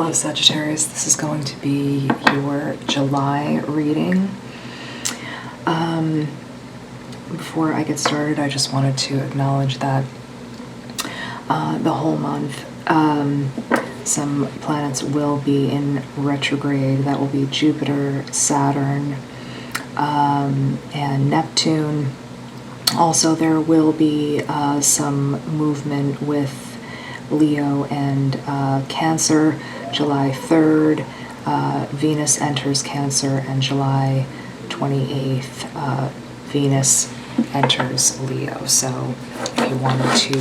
Hello Sagittarius, this is going to be your July reading. Before I get started, I just wanted to acknowledge that the whole month some planets will be in retrograde. That will be Jupiter, Saturn, and Neptune. Also, there will be some movement with Leo and Cancer. July 3rd, Venus enters Cancer, and July 28th, Venus enters Leo. So if you wanted to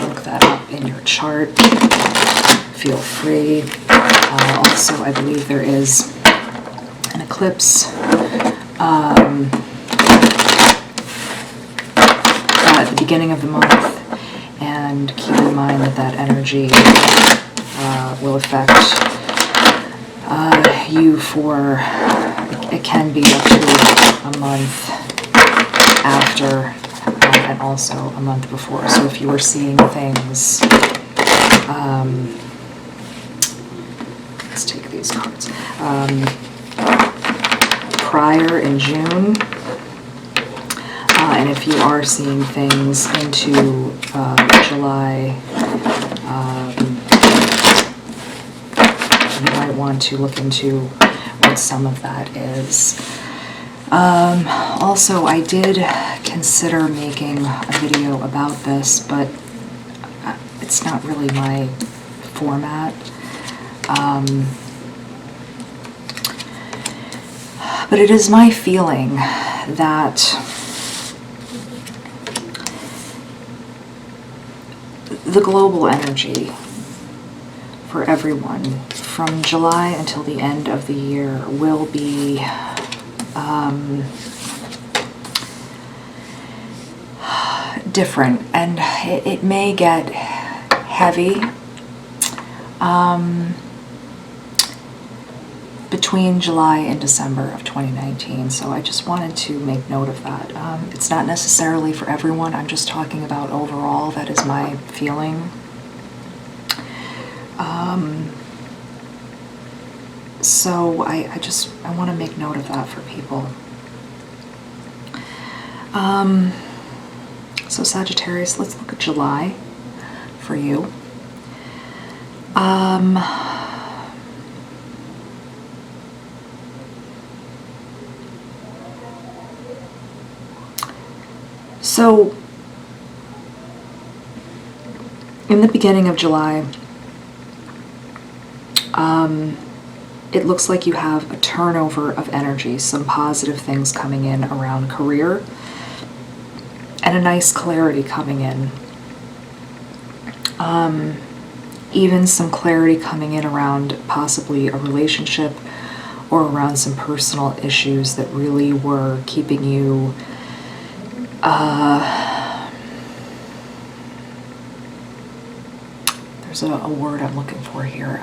look that up in your chart, feel free. Also, I believe there is an eclipse at the beginning of the month, and keep in mind that that energy will affect you for, it can be up to a month after and also a month before. So if you were seeing things, let's take these cards, prior in June, and if you are seeing things into July, you might want to look into what some of that is. Also, I did consider making a video about this, but it's not really my format. But it is my feeling that the global energy for everyone from July until the end of the year will be different, and it may get heavy between July and December of 2019. So I just wanted to make note of that. It's not necessarily for everyone. I'm just talking about overall. That is my feeling. So I want to make note of that for people. So Sagittarius, let's look at July for you. So in the beginning of July, it looks like you have a turnover of energy, some positive things coming in around career, and a nice clarity coming in. Even some clarity coming in around possibly a relationship or around some personal issues that really were keeping you there's a word I'm looking for here,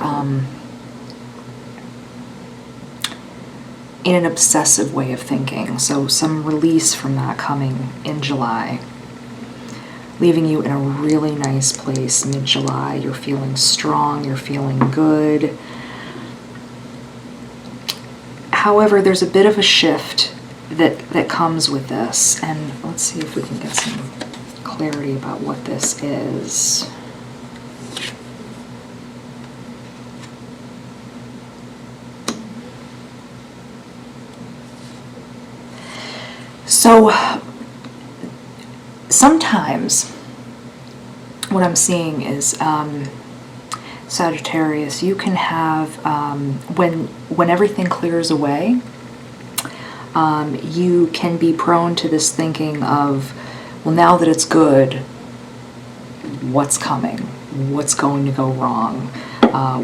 in an obsessive way of thinking. So some release from that coming in July, leaving you in a really nice place mid-July. You're feeling strong, you're feeling good. However, there's a bit of a shift that comes with this, and let's see if we can get some clarity about what this is. So sometimes what I'm seeing is Sagittarius, you can have when everything clears away, you can be prone to this thinking of, well, now that it's good, what's coming? What's going to go wrong?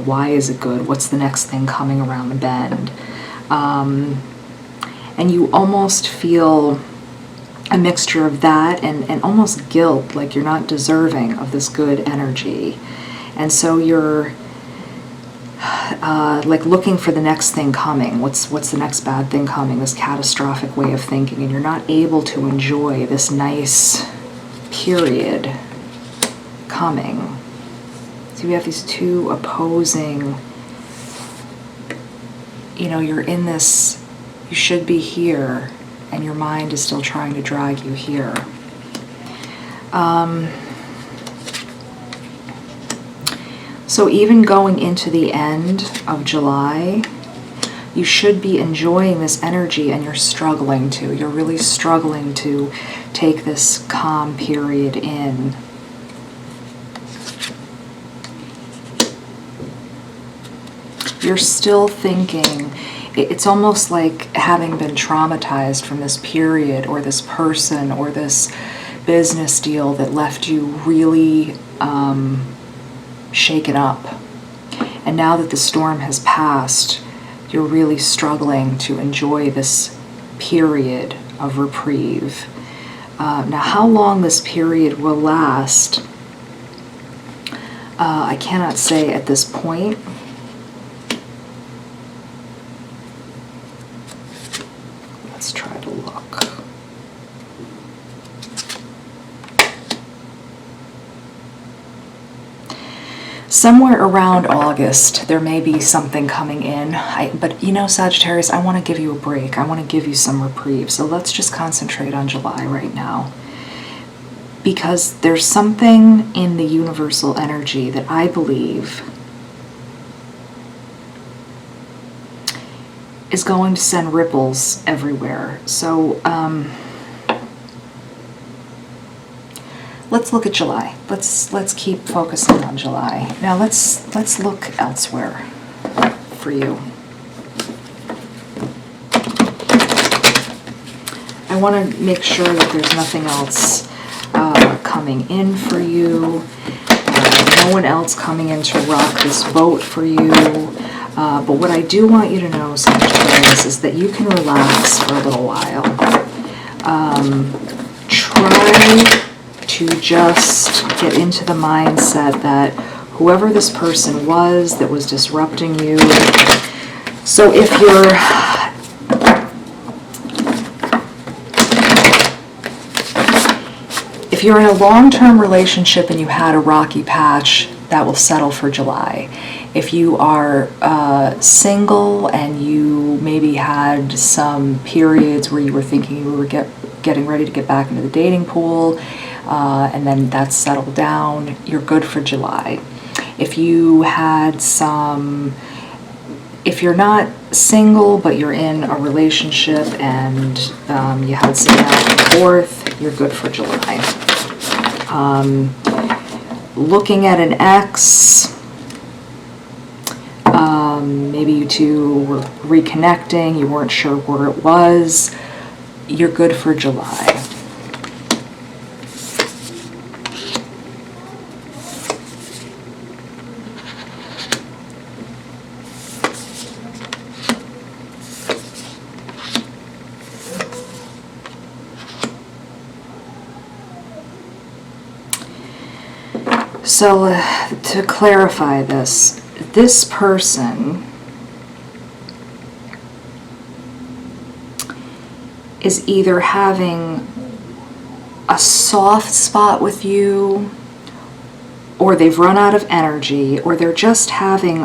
Why is it good? What's the next thing coming around the bend? And you almost feel a mixture of that and almost guilt, like you're not deserving of this good energy. And so you're like looking for the next thing coming. What's the next bad thing coming? This catastrophic way of thinking, and you're not able to enjoy this nice period coming. So we have these two opposing you're in this, you should be here, and your mind is still trying to drag you here. So even going into the end of July, you should be enjoying this energy, and you're struggling to. You're really struggling to take this calm period in. You're still thinking, it's almost like having been traumatized from this period or this person or this business deal that left you really shaken up. And now that the storm has passed, you're really struggling to enjoy this period of reprieve. Now, how long this period will last, I cannot say at this point. Let's try to look. Somewhere around August, there may be something coming in. But Sagittarius, I want to give you a break. I want to give you some reprieve. So let's just concentrate on July right now. Because there's something in the universal energy that I believe is going to send ripples everywhere. So let's look at July. Let's keep focusing on July. Now let's look elsewhere for you. I want to make sure that there's nothing else coming in for you. No one else coming in to rock this boat for you. But what I do want you to know, Sagittarius, is that you can relax for a little while. Try to just get into the mindset that whoever this person was that was disrupting you, so if you're in a long-term relationship and you had a rocky patch, that will settle for July. If you are single and you maybe had some periods where you were thinking you were getting ready to get back into the dating pool, and then that's settled down, you're good for July. If you had if you're not single but you're in a relationship and you had some back and forth, you're good for July. Looking at an ex, maybe you two were reconnecting, you weren't sure where it was, you're good for July. So to clarify this person is either having a soft spot with you, or they've run out of energy, or they're just having,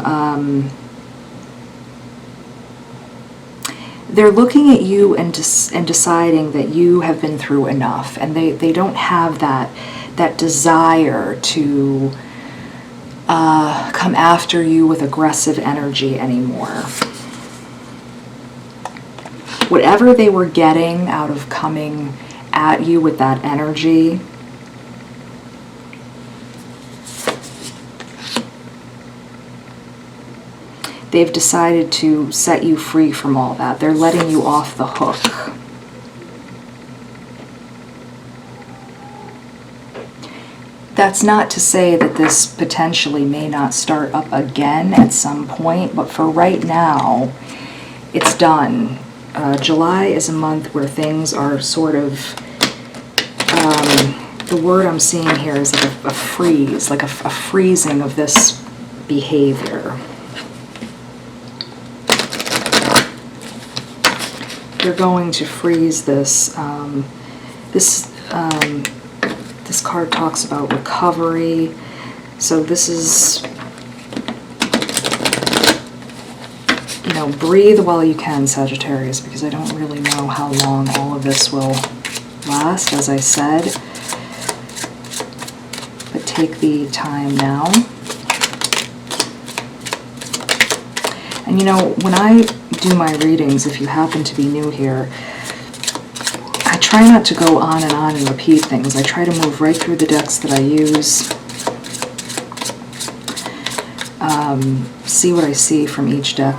they're looking at you and deciding that you have been through enough, and they don't have that desire to come after you with aggressive energy anymore. Whatever they were getting out of coming at you with that energy, they've decided to set you free from all that. They're letting you off the hook. That's not to say that this potentially may not start up again at some point, but for right now, it's done. July is a month where things are sort of, the word I'm seeing here is like a freeze, like a freezing of this behavior. You're going to freeze this. This card talks about recovery. So this is, know, breathe while you can, Sagittarius, because I don't really know how long all of this will last, as I said. But take the time now. And you know, when I do my readings, if you happen to be new here, I try not to go on and repeat things. I try to move right through the decks that I use. See what I see from each deck,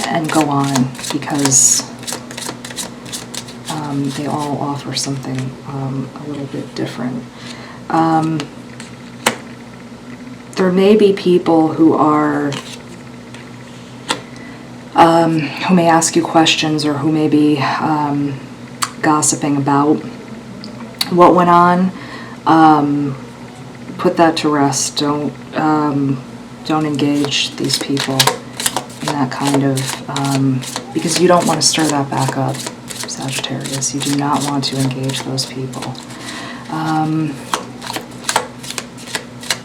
and go on, because they all offer something a little bit different. There may be people who are who may ask you questions, or who may be gossiping about what went on. Put that to rest. Don't engage these people in that kind of, because you don't want to stir that back up, Sagittarius. You do not want to engage those people.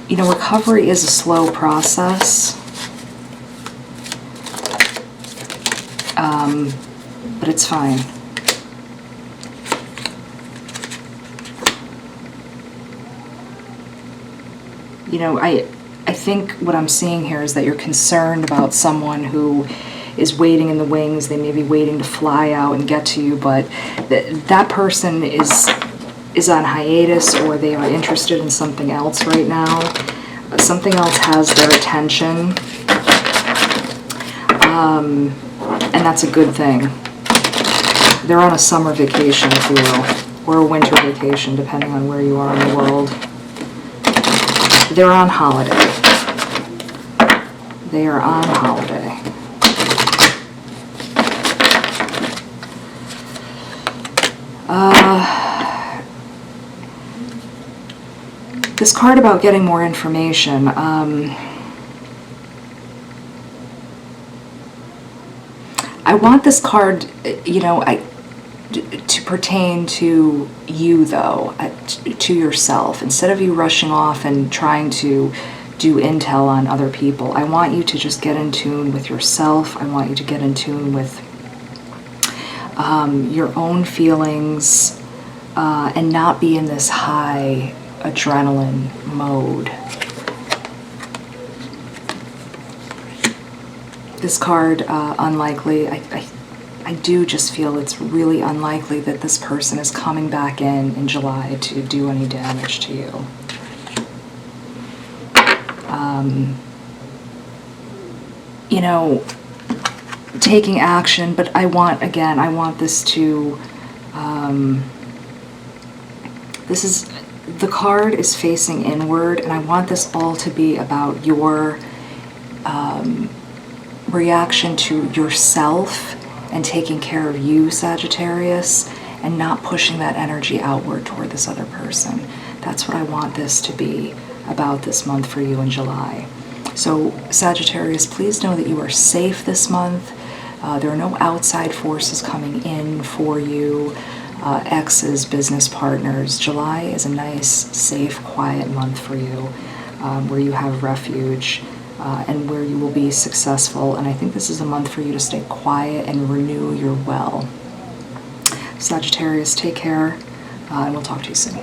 You know, recovery is a slow process, but it's fine. You know, I think what I'm seeing here is that you're concerned about someone who is waiting in the wings. They may be waiting to fly out and get to you, but that person is on hiatus, or they are interested in something else right now. Something else has their attention, and that's a good thing. They're on a summer vacation, if you will, or a winter vacation, depending on where you are in the world. They're on holiday. They are on holiday. This card about getting more information. I want this card, you know, to pertain to you, though, to yourself. Instead of you rushing off and trying to do intel on other people, I want you to just get in tune with yourself. I want you to get in tune with your own feelings, and not be in this high adrenaline mode. This card, unlikely. I do just feel it's really unlikely that this person is coming back in July to do any damage to you. You know, taking action, but I want this to, the card is facing inward, and I want this all to be about your reaction to yourself and taking care of you, Sagittarius, and not pushing that energy outward toward this other person. That's what I want this to be about this month for you in July. So, Sagittarius, please know that you are safe this month. There are no outside forces coming in for you, exes, business partners. July is a nice, safe, quiet month for you, where you have refuge, and where you will be successful. And I think this is a month for you to stay quiet and renew your well. Sagittarius, take care, and we'll talk to you soon.